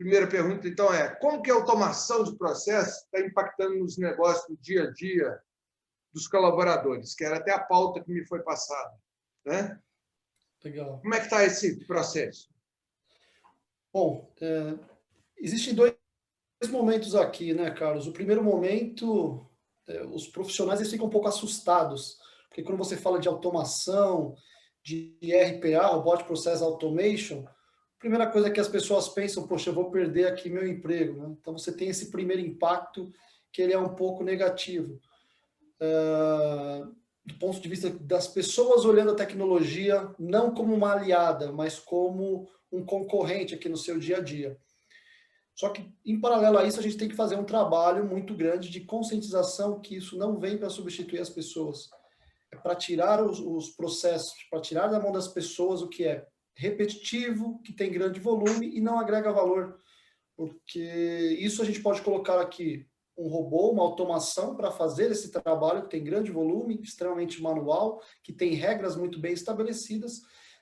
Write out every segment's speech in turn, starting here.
Primeira pergunta, então, é como que a automação de processos está impactando nos negócios do dia a dia dos colaboradores, que era até a pauta que me foi passada, né? Legal. Como é que está esse processo? Bom, existem dois momentos aqui, né, Carlos? O primeiro momento, os profissionais eles ficam um pouco assustados, porque quando você fala de automação, de RPA, Robotic Process Automation, a primeira coisa que as pessoas pensam, poxa, eu vou perder aqui meu emprego, né? Então você tem esse primeiro impacto que ele é um pouco negativo. Do ponto de vista das pessoas olhando a tecnologia não como uma aliada, mas como um concorrente aqui no seu dia a dia. Só que, em paralelo a isso, a gente tem que fazer um trabalho muito grande de conscientização que isso não vem para substituir as pessoas. É para tirar os processos, para tirar da mão das pessoas o que é repetitivo, que tem grande volume e não agrega valor. Porque isso a gente pode colocar aqui um robô, uma automação para fazer esse trabalho que tem grande volume, extremamente manual, que tem regras muito bem estabelecidas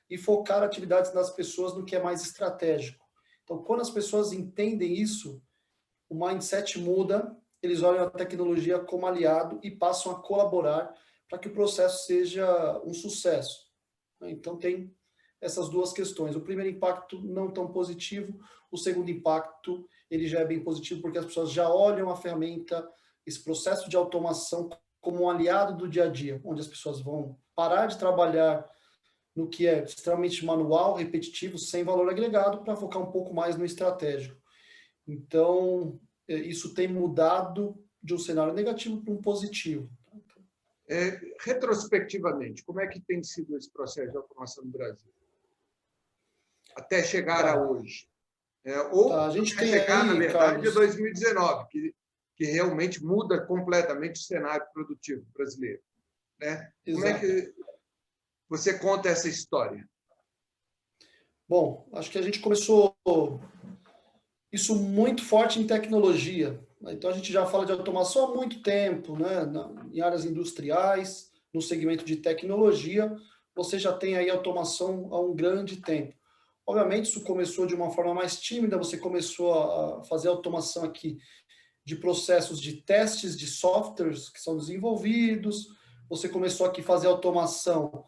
e focar atividades das pessoas no que é mais estratégico. Então, quando as pessoas entendem isso, o mindset muda, eles olham a tecnologia como aliado e passam a colaborar para que o processo seja um sucesso. Então, tem essas duas questões. O primeiro impacto não tão positivo, o segundo impacto ele já é bem positivo, porque as pessoas já olham a ferramenta, esse processo de automação como um aliado do dia a dia, onde as pessoas vão parar de trabalhar no que é extremamente manual, repetitivo, sem valor agregado, para focar um pouco mais no estratégico. Então, isso tem mudado de um cenário negativo para um positivo. Retrospectivamente, como é que tem sido esse processo de automação no Brasil? Até chegar a hoje. Ou a gente até tem chegar, aí, na verdade, Carlos, a 2019, que realmente muda completamente o cenário produtivo brasileiro. Né? Como é que você conta essa história? Bom, acho que a gente começou isso muito forte em tecnologia. Então, a gente já fala de automação há muito tempo, né? Em áreas industriais, no segmento de tecnologia, você já tem aí automação há um grande tempo. Obviamente, isso começou de uma forma mais tímida, você começou a fazer automação aqui de processos de testes de softwares que são desenvolvidos, você começou aqui a fazer automação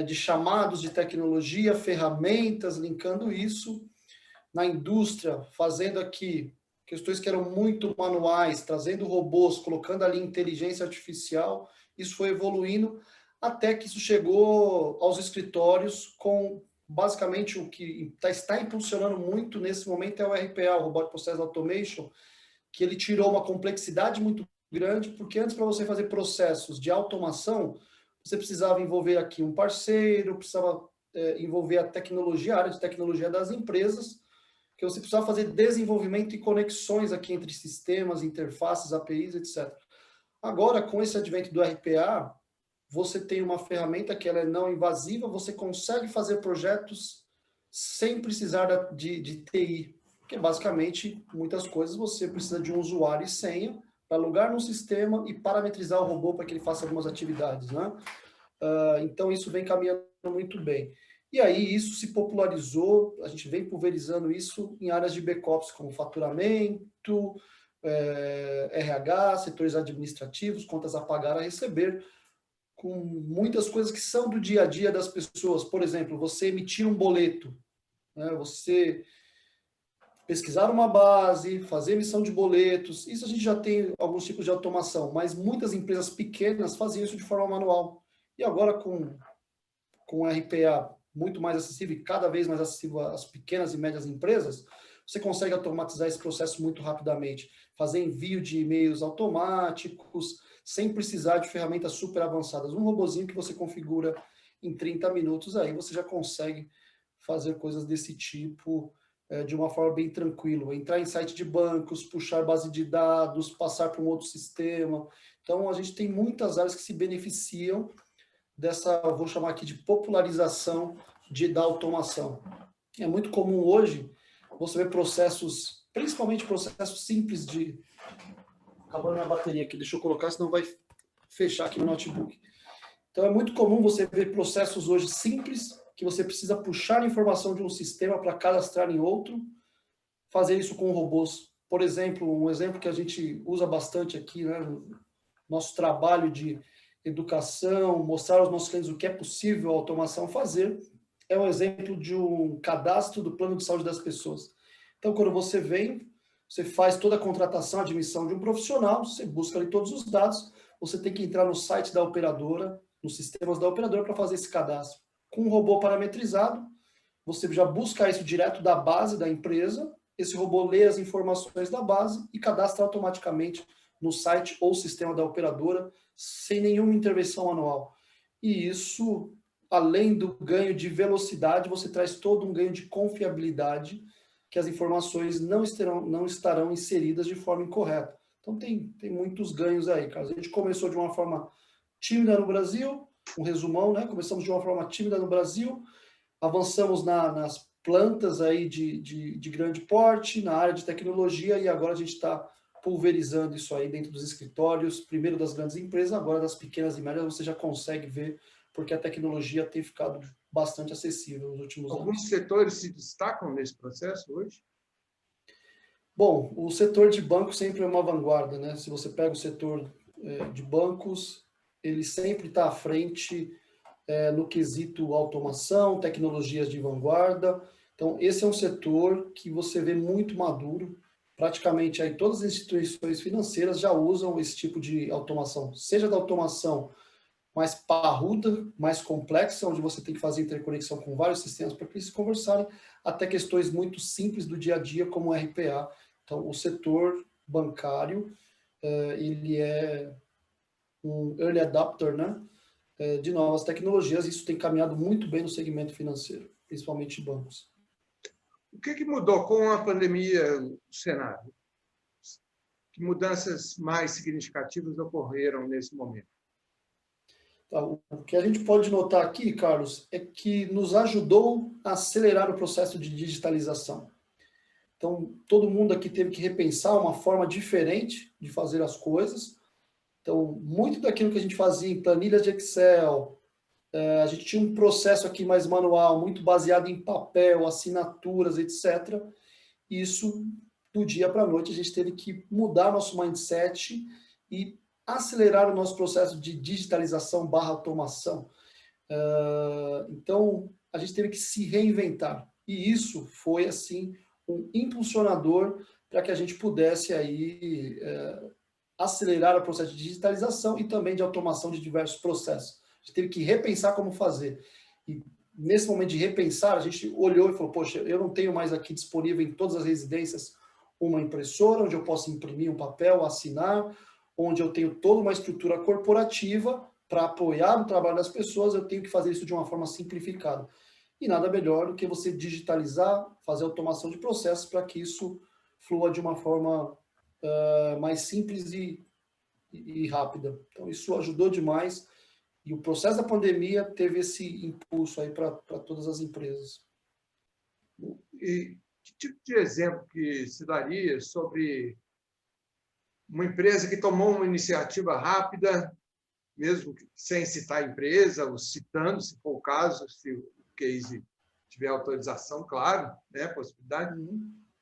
de chamados de tecnologia, ferramentas, linkando isso. Na indústria, fazendo aqui questões que eram muito manuais, trazendo robôs, colocando ali inteligência artificial, isso foi evoluindo até que isso chegou aos escritórios com basicamente o que está impulsionando muito nesse momento é o RPA, o Robotic Process Automation, que ele tirou uma complexidade muito grande, porque antes para você fazer processos de automação, você precisava envolver aqui um parceiro, precisava envolver a tecnologia, a área de tecnologia das empresas, que você precisava fazer desenvolvimento e conexões aqui entre sistemas, interfaces, APIs, etc. Agora, com esse advento do RPA, você tem uma ferramenta que ela é não invasiva, você consegue fazer projetos sem precisar de TI, porque basicamente, muitas coisas você precisa de um usuário e senha para logar no sistema e parametrizar o robô para que ele faça algumas atividades, né? Então, isso vem caminhando muito bem. E aí, isso se popularizou, a gente vem pulverizando isso em áreas de backups, como faturamento, RH, setores administrativos, contas a pagar, a receber, com muitas coisas que são do dia a dia das pessoas. Por exemplo, você emitir um boleto, né? Você pesquisar uma base, fazer emissão de boletos, isso a gente já tem alguns tipos de automação, mas muitas empresas pequenas faziam isso de forma manual. E agora, com o RPA muito mais acessível e cada vez mais acessível às pequenas e médias empresas, você consegue automatizar esse processo muito rapidamente, fazer envio de e-mails automáticos, sem precisar de ferramentas super avançadas. Um robozinho que você configura em 30 minutos, aí você já consegue fazer coisas desse tipo de uma forma bem tranquila. Entrar em site de bancos, puxar base de dados, passar para um outro sistema. Então, a gente tem muitas áreas que se beneficiam dessa, vou chamar aqui de popularização da automação. É muito comum hoje você ver processos, principalmente processos simples de... Acabou minha bateria aqui, deixa eu colocar, senão vai fechar aqui no notebook. Então, é muito comum você ver processos hoje simples, que você precisa puxar informação de um sistema para cadastrar em outro, fazer isso com robôs. Por exemplo, um exemplo que a gente usa bastante aqui, né, no nosso trabalho de educação, mostrar aos nossos clientes o que é possível a automação fazer, é um exemplo de um cadastro do plano de saúde das pessoas. Então, quando você vem, você faz toda a contratação, admissão de um profissional, você busca ali todos os dados, você tem que entrar no site da operadora, nos sistemas da operadora para fazer esse cadastro. Com um robô parametrizado, você já busca isso direto da base da empresa, esse robô lê as informações da base e cadastra automaticamente no site ou sistema da operadora, sem nenhuma intervenção manual. E isso, além do ganho de velocidade, você traz todo um ganho de confiabilidade, que as informações não estarão inseridas de forma incorreta. Então, tem muitos ganhos aí, Carlos. A gente começou de uma forma tímida no Brasil, um resumão, né? Começamos de uma forma tímida no Brasil, avançamos nas plantas aí de grande porte, na área de tecnologia, e agora a gente está pulverizando isso aí dentro dos escritórios, primeiro das grandes empresas, agora das pequenas e médias, você já consegue ver, porque a tecnologia tem ficado bastante acessível nos últimos anos. Alguns setores se destacam nesse processo hoje? Bom, o setor de bancos sempre é uma vanguarda, né? Se você pega o setor de bancos, ele sempre está à frente no quesito automação, tecnologias de vanguarda. Então, esse é um setor que você vê muito maduro. Praticamente aí todas as instituições financeiras já usam esse tipo de automação, seja da automação mais parruda, mais complexa, onde você tem que fazer interconexão com vários sistemas para que eles conversarem, até questões muito simples do dia a dia, como o RPA. Então, o setor bancário, ele é um early adopter, né, de novas tecnologias. Isso tem caminhado muito bem no segmento financeiro, principalmente bancos. O que mudou com a pandemia no cenário? Que mudanças mais significativas ocorreram nesse momento? O que a gente pode notar aqui, Carlos, é que nos ajudou a acelerar o processo de digitalização. Então, todo mundo aqui teve que repensar uma forma diferente de fazer as coisas. Então, muito daquilo que a gente fazia em planilhas de Excel, a gente tinha um processo aqui mais manual, muito baseado em papel, assinaturas, etc. Isso, do dia para a noite, a gente teve que mudar nosso mindset e acelerar o nosso processo de digitalização / automação. Então, a gente teve que se reinventar. E isso foi, assim, um impulsionador para que a gente pudesse aí acelerar o processo de digitalização e também de automação de diversos processos. A gente teve que repensar como fazer. E nesse momento de repensar, a gente olhou e falou, poxa, eu não tenho mais aqui disponível em todas as residências uma impressora, onde eu posso imprimir um papel, assinar, onde eu tenho toda uma estrutura corporativa para apoiar o trabalho das pessoas, eu tenho que fazer isso de uma forma simplificada. E nada melhor do que você digitalizar, fazer automação de processos para que isso flua de uma forma mais simples e rápida. Então, isso ajudou demais. E o processo da pandemia teve esse impulso aí para todas as empresas. E que tipo de exemplo que se daria sobre uma empresa que tomou uma iniciativa rápida, mesmo sem citar a empresa, ou citando, se for o caso, se o case tiver autorização, claro, né, possibilidade,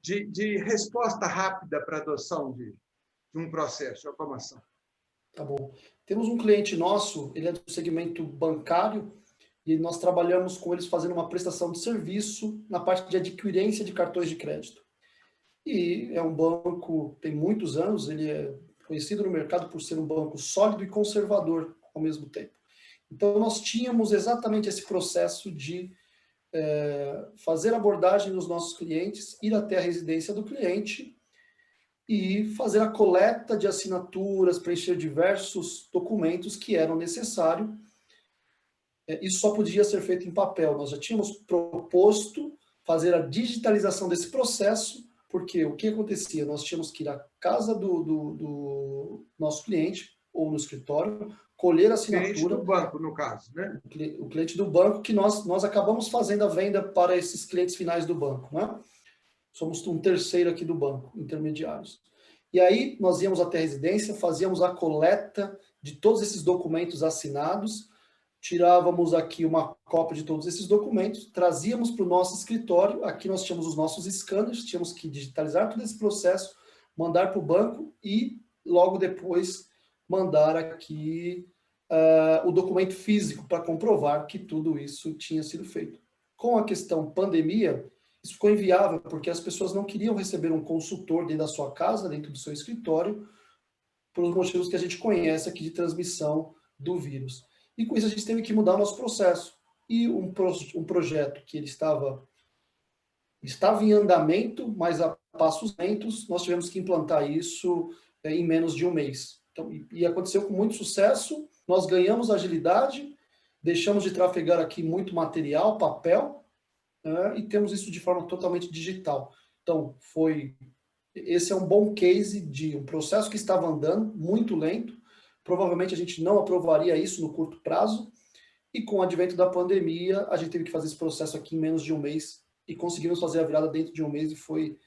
de resposta rápida para a adoção de um processo de automação? Tá bom. Temos um cliente nosso, ele é do segmento bancário, e nós trabalhamos com eles fazendo uma prestação de serviço na parte de adquirência de cartões de crédito. E é um banco, tem muitos anos, ele é conhecido no mercado por ser um banco sólido e conservador ao mesmo tempo. Então, nós tínhamos exatamente esse processo de fazer abordagem nos nossos clientes, ir até a residência do cliente e fazer a coleta de assinaturas, preencher diversos documentos que eram necessários. Isso só podia ser feito em papel. Nós já tínhamos proposto fazer a digitalização desse processo, porque o que acontecia? Nós tínhamos que ir à casa do nosso cliente, ou no escritório, colher a assinatura. O cliente do banco, no caso, né? O cliente do banco, que nós acabamos fazendo a venda para esses clientes finais do banco, né? Somos um terceiro aqui do banco, intermediários. E aí nós íamos até a residência, fazíamos a coleta de todos esses documentos assinados, tirávamos aqui uma cópia de todos esses documentos, trazíamos para o nosso escritório, aqui nós tínhamos os nossos scanners, tínhamos que digitalizar todo esse processo, mandar para o banco e logo depois mandar aqui o documento físico para comprovar que tudo isso tinha sido feito. Com a questão pandemia, isso ficou inviável, porque as pessoas não queriam receber um consultor dentro da sua casa, dentro do seu escritório, por os motivos que a gente conhece aqui de transmissão do vírus. E com isso a gente teve que mudar o nosso processo. E um projeto que ele estava em andamento, mas a passos lentos, nós tivemos que implantar isso em menos de um mês. Então, e aconteceu com muito sucesso, nós ganhamos agilidade, deixamos de trafegar aqui muito material, papel, e temos isso de forma totalmente digital. Então, esse é um bom case de um processo que estava andando, muito lento, provavelmente a gente não aprovaria isso no curto prazo, e com o advento da pandemia, a gente teve que fazer esse processo aqui em menos de um mês, e conseguimos fazer a virada dentro de um mês, e foi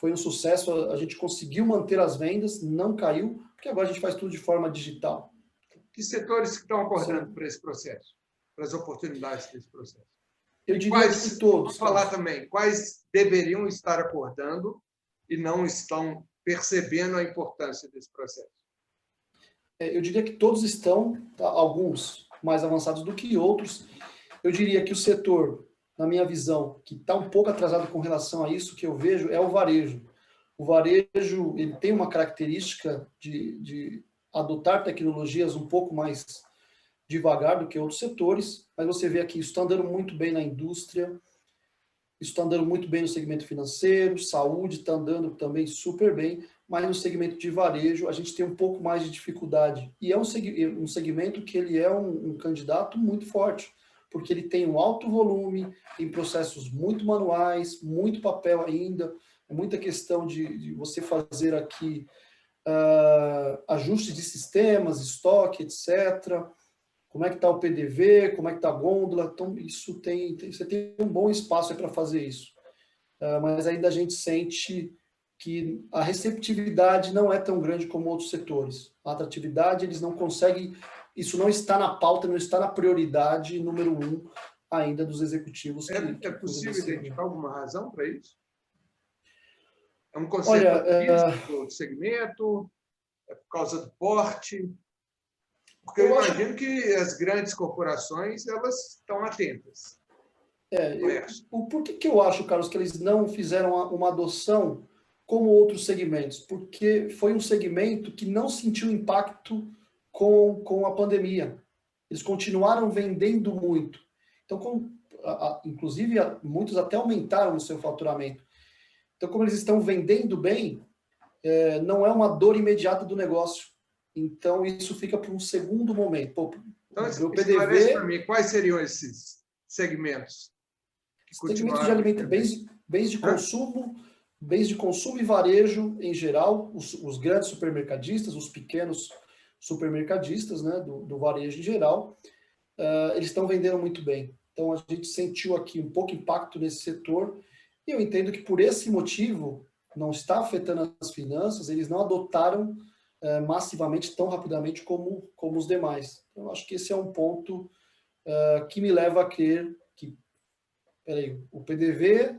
um sucesso, a gente conseguiu manter as vendas, não caiu, porque agora a gente faz tudo de forma digital. Que setores estão acordando para esse processo, para as oportunidades desse processo? Eu diria que todos. Vou falar também, quais deveriam estar acordando e não estão percebendo a importância desse processo? Eu diria que todos estão, tá? Alguns mais avançados do que outros. Eu diria que o setor, na minha visão, que está um pouco atrasado com relação a isso, que eu vejo, é o varejo. O varejo ele tem uma característica de adotar tecnologias um pouco mais devagar do que outros setores, mas você vê aqui, isso está andando muito bem na indústria, isso está andando muito bem no segmento financeiro, saúde está andando também super bem, mas no segmento de varejo a gente tem um pouco mais de dificuldade. E é um segmento que ele é um candidato muito forte, porque ele tem um alto volume, tem processos muito manuais, muito papel ainda, é muita questão de você fazer aqui ajustes de sistemas, estoque, etc., como é que está o PDV, como é que está a gôndola, então isso você tem um bom espaço para fazer isso. Mas ainda a gente sente que a receptividade não é tão grande como outros setores. A atratividade, eles não conseguem, isso não está na pauta, não está na prioridade número 1 ainda dos executivos. É possível identificar alguma razão para isso? É um conceito do segmento? É por causa do porte? Porque eu imagino que as grandes corporações elas estão atentas. Por que eu acho, Carlos, que eles não fizeram uma adoção como outros segmentos? Porque foi um segmento que não sentiu impacto com a pandemia. Eles continuaram vendendo muito. Então, inclusive, muitos até aumentaram o seu faturamento. Então, como eles estão vendendo bem, não é uma dor imediata do negócio. Então, isso fica para um segundo momento. Então, esclarece para mim, quais seriam esses segmentos? Segmentos de alimento, bens de consumo e varejo em geral, os grandes supermercadistas, os pequenos supermercadistas, né, do varejo em geral, eles estão vendendo muito bem. Então, a gente sentiu aqui um pouco impacto nesse setor, e eu entendo que por esse motivo não está afetando as finanças, eles não adotaram massivamente tão rapidamente como os demais. Então, eu acho que esse é um ponto que me leva a crer que, o PDV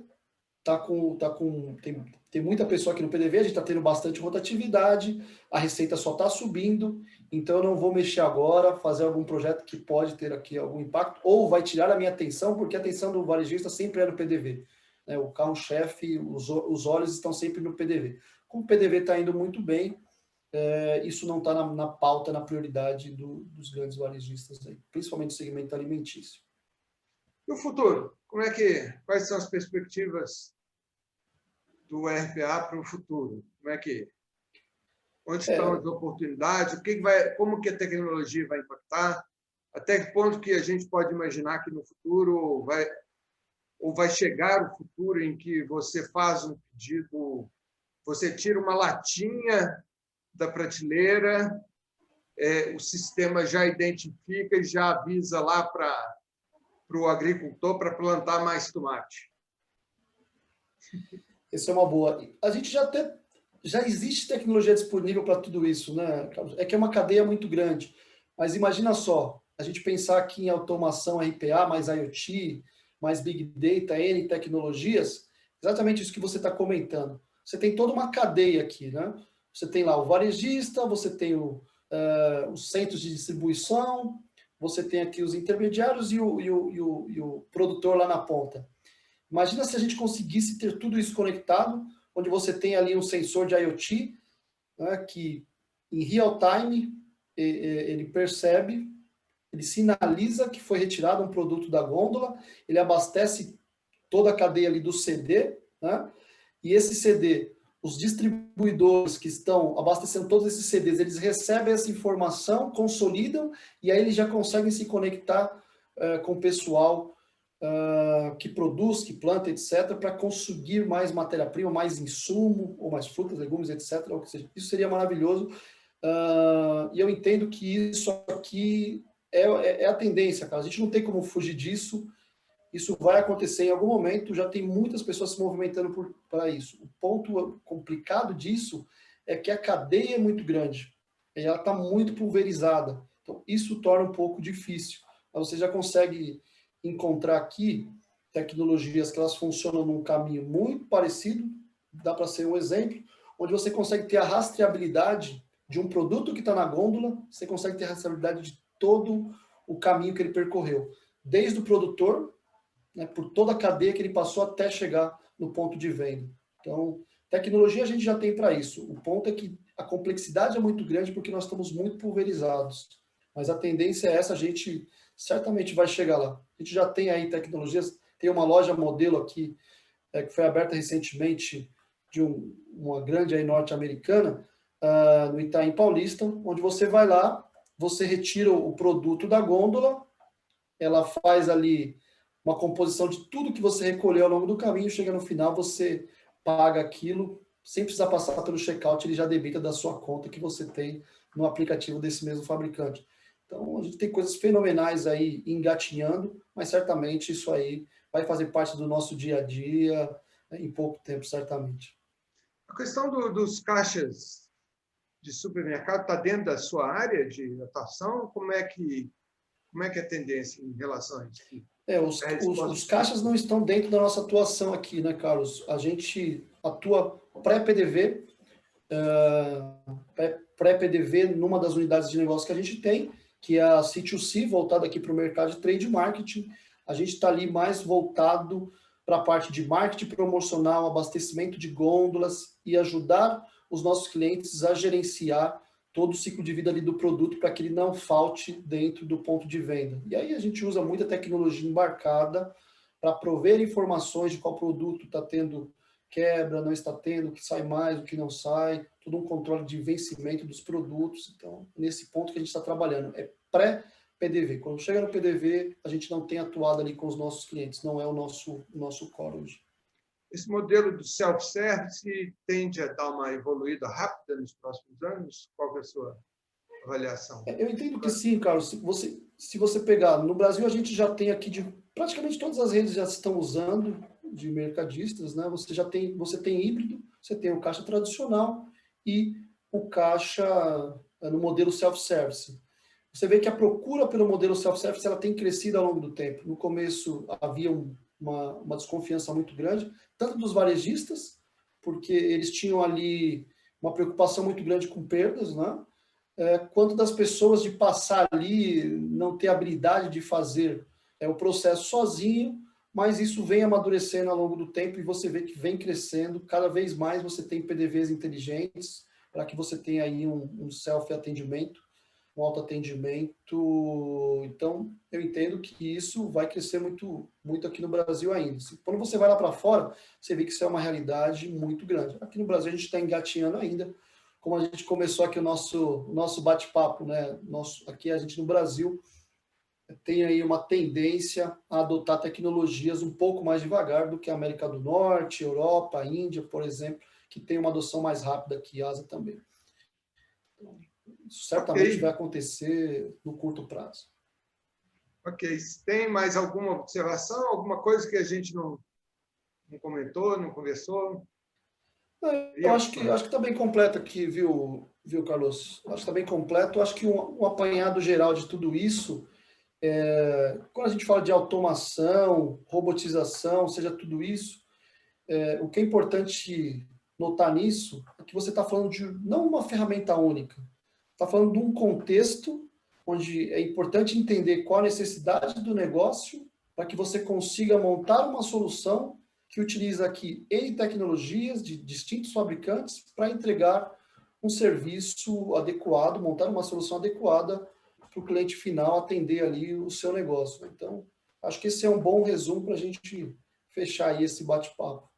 tem muita pessoa aqui no PDV, a gente está tendo bastante rotatividade, a receita só está subindo, então eu não vou mexer agora, fazer algum projeto que pode ter aqui algum impacto, ou vai tirar a minha atenção, porque a atenção do varejista sempre é no PDV. Né? O carro-chefe, os olhos estão sempre no PDV. Como o PDV está indo muito bem, isso não está na pauta, na prioridade dos grandes varejistas, aí, principalmente no segmento alimentício. E o futuro? Quais são as perspectivas do RPA para o futuro? Onde estão as oportunidades? Como que a tecnologia vai impactar? Até que ponto que a gente pode imaginar que no futuro vai chegar o futuro em que você faz um pedido, você tira uma latinha da prateleira, o sistema já identifica e já avisa lá para o agricultor para plantar mais tomate? Essa é uma boa. A gente já existe tecnologia disponível para tudo isso, né, Carlos? É que é uma cadeia muito grande. Mas imagina só, a gente pensar aqui em automação RPA, mais IoT, mais Big Data, N tecnologias, exatamente isso que você está comentando. Você tem toda uma cadeia aqui, né? Você tem lá o varejista, você tem os centros de distribuição, você tem aqui os intermediários e o produtor lá na ponta. Imagina se a gente conseguisse ter tudo isso conectado, onde você tem ali um sensor de IoT, né, que em real time ele percebe, ele sinaliza que foi retirado um produto da gôndola, ele abastece toda a cadeia ali do CD, né? E esse CD, os distribuidores que estão abastecendo todos esses CDs, eles recebem essa informação, consolidam, e aí eles já conseguem se conectar com o pessoal que produz, que planta, etc., para conseguir mais matéria-prima, mais insumo, ou mais frutas, legumes, etc. Ou que seja. Isso seria maravilhoso. E eu entendo que isso aqui é a tendência, cara. A gente não tem como fugir disso. Isso vai acontecer em algum momento. Já tem muitas pessoas se movimentando para isso. O ponto complicado disso é que a cadeia é muito grande. E ela está muito pulverizada. Então, isso torna um pouco difícil. Mas você já consegue encontrar aqui tecnologias que elas funcionam num caminho muito parecido. Dá para ser um exemplo, onde você consegue ter a rastreabilidade de um produto que está na gôndola, você consegue ter a rastreabilidade de todo o caminho que ele percorreu, desde o produtor, né, por toda a cadeia que ele passou até chegar no ponto de venda. Então, tecnologia a gente já tem para isso. O ponto é que a complexidade é muito grande porque nós estamos muito pulverizados. Mas a tendência é essa, a gente certamente vai chegar lá. A gente já tem aí tecnologias, tem uma loja modelo aqui, que foi aberta recentemente de uma grande aí norte-americana, no Itaim Paulista, onde você vai lá, você retira o produto da gôndola, ela faz ali uma composição de tudo que você recolheu ao longo do caminho, chega no final, você paga aquilo, sem precisar passar pelo checkout, ele já debita da sua conta que você tem no aplicativo desse mesmo fabricante. Então, a gente tem coisas fenomenais aí engatinhando, mas certamente isso aí vai fazer parte do nosso dia a dia, né, em pouco tempo, certamente. A questão dos caixas de supermercado está dentro da sua área de atuação? Como é que é a tendência em relação a isso? Os caixas não estão dentro da nossa atuação aqui, né, Carlos? A gente atua pré-PDV, pré-PDV numa das unidades de negócio que a gente tem, que é a C2C, voltada aqui para o mercado de trade marketing. A gente está ali mais voltado para a parte de marketing promocional, abastecimento de gôndolas e ajudar os nossos clientes a gerenciar todo o ciclo de vida ali do produto para que ele não falte dentro do ponto de venda. E aí a gente usa muita tecnologia embarcada para prover informações de qual produto está tendo quebra, não está tendo, o que sai mais, o que não sai, todo um controle de vencimento dos produtos. Então, nesse ponto que a gente está trabalhando, é pré-PDV. Quando chega no PDV, a gente não tem atuado ali com os nossos clientes, não é o nosso core hoje. Esse modelo do self-service tende a dar uma evoluída rápida nos próximos anos? Qual é a sua avaliação? Eu entendo que sim, Carlos. Se você pegar, no Brasil a gente já tem aqui, praticamente todas as redes já estão usando de mercadistas, né? Você tem híbrido, você tem o caixa tradicional e o caixa no modelo self-service. Você vê que a procura pelo modelo self-service ela tem crescido ao longo do tempo. No começo havia uma desconfiança muito grande, tanto dos varejistas, porque eles tinham ali uma preocupação muito grande com perdas, né? Quanto das pessoas de passar ali, não ter habilidade de fazer o processo sozinho, mas isso vem amadurecendo ao longo do tempo e você vê que vem crescendo. Cada vez mais você tem PDVs inteligentes para que você tenha aí um self-atendimento, um autoatendimento. Então, eu entendo que isso vai crescer muito, muito aqui no Brasil ainda. Quando você vai lá para fora, você vê que isso é uma realidade muito grande. Aqui no Brasil a gente está engatinhando ainda, como a gente começou aqui o nosso bate-papo, né? Aqui a gente no Brasil tem aí uma tendência a adotar tecnologias um pouco mais devagar do que a América do Norte, Europa, Índia, por exemplo, que tem uma adoção mais rápida que a Ásia também. Então, isso certamente vai acontecer no curto prazo. Ok. Tem mais alguma observação, alguma coisa que a gente não comentou, não conversou? Eu acho que está bem completo aqui, viu, Carlos? Acho que está bem completo. Acho que um apanhado geral de tudo isso Quando a gente fala de automação, robotização, seja tudo isso, o que é importante notar nisso é que você está falando de não uma ferramenta única, está falando de um contexto onde é importante entender qual a necessidade do negócio para que você consiga montar uma solução que utiliza aqui N tecnologias de distintos fabricantes para entregar um serviço adequado, montar uma solução adequada para o cliente final atender ali o seu negócio. Então, acho que esse é um bom resumo para a gente fechar aí esse bate-papo.